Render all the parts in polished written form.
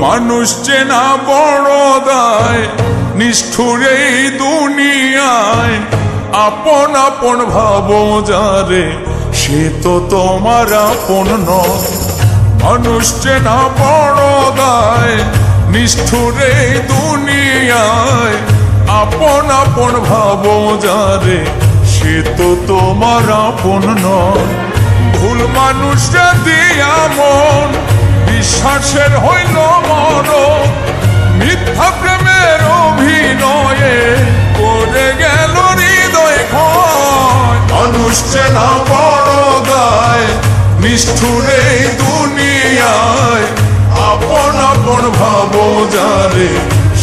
মানুষ চেনা বড় দায়, নিষ্ঠুর এই দুনিয়ায়। আপন আপন ভাবো যারে, সে তো তোমার আপন নয়। মানুষ চেনা বড় দায়, নিষ্ঠুর এই দুনিয়ায়। আপন আপন ভাবো যারে, সে তো তোমার আপন নয়। ভুল মানুষটা দিয়া মন বিশ্বাসের হইল মরণ। মিথ্যা প্রেমের অভিনয়ে করে গেল হৃদয় ক্ষয়। মানুষ চেনা বড় দায়, নিষ্ঠুর এই দুনিয়ায়। আপন আপন ভাবো যারে,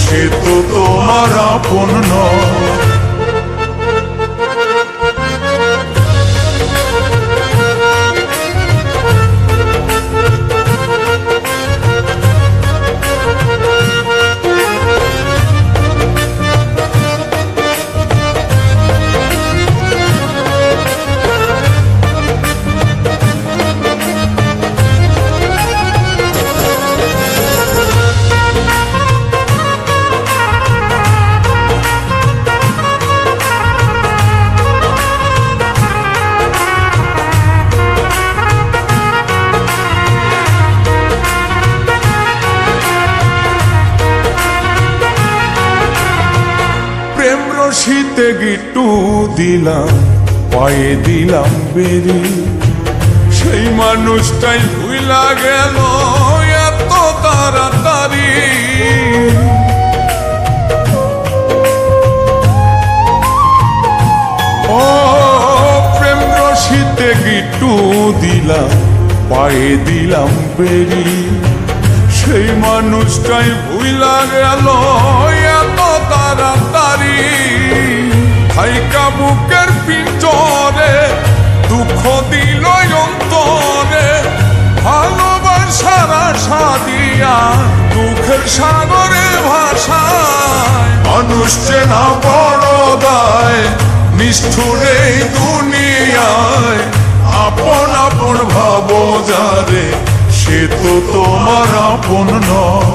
সে তো তোমার আপন নয়। শীতে গিট্টু দিলাম, পায়ে দিলাম বেরি। সেই মানুষটাই ভুইলা গেল এত তাড়াতাড়ি। ও প্রেম রশিতে গিট্টু দিলাম, পায়ে দিলাম বেরি। সেই মানুষটাই ভুইলা গেল এত তাড়াতাড়ি। হাইকা বুকের পিঞ্জরে দুঃখ দিল অন্তরে। ভালোবাসার আশা দিয়া দুঃখের সাগরে ভাষায়। মানুষ চেনা বড় দায়, নিষ্ঠুর এই দুনিয়ায়। আপন আপন ভাবো যারে, সে তো তোমার আপন নয়।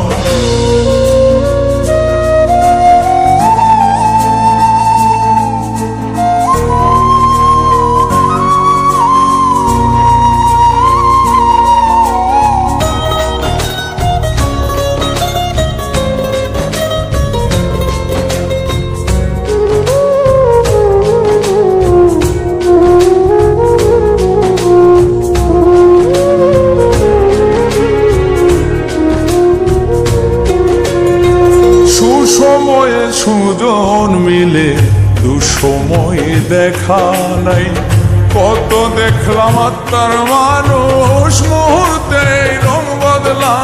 সময়ে সুজন মিলে দুঃসময়ে দেখা নাই। কত দেখলাম আত্মার মানুষ, মুহূর্তে রং বদলা।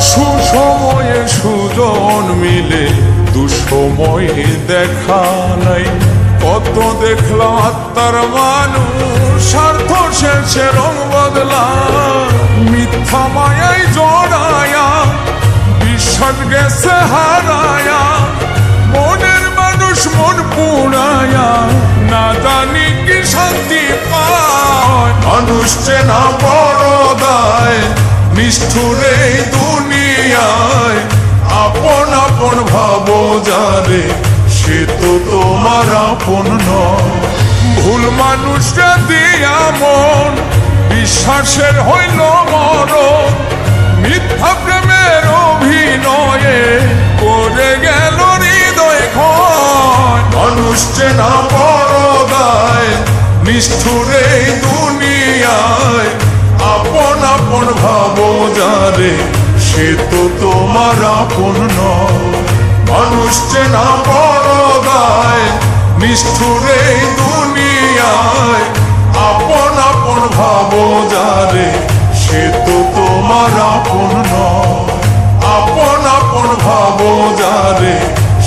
সুসময়ে সুজন মিলে দুঃসময়ে দেখা নাই। কত দেখলাম আত্মার মানুষ, স্বার্থ শেষে রং বদলা। মিথ্যা মায়ায় জড়ায়া বিশ্বাস গেছে হারায়া। মনের মানুষ মন পুড়ায়া, না জানি কি শান্তি পায়। মানুষ চেনা বড় দায়, নিষ্ঠুর এই দুনিয়ায়। আপন আপন ভাবো যারে, সে তো তোমার আপন নয়। ভুল মানুষটা দিয়া মন বিশ্বাসের হইল মরণ। মিথ্যা প্রেমের অভিনয়ে করে গেল হৃদয় ক্ষয়। মানুষ চেনা বড় দায়, নিষ্ঠুর এই দুনিয়ায়। আপন আপন ভাবো যারে, সে তো তোমার আপন নয়। মানুষ চেনা বড় দায়, নিষ্ঠুর এই দুনিয়ায়। আপন আপন ভাবো যারে, সে তো তোমার আপন নয়। আপন আপন ভাবো যারে,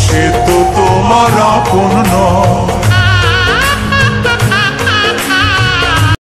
সে তো তোমার আপন নয়।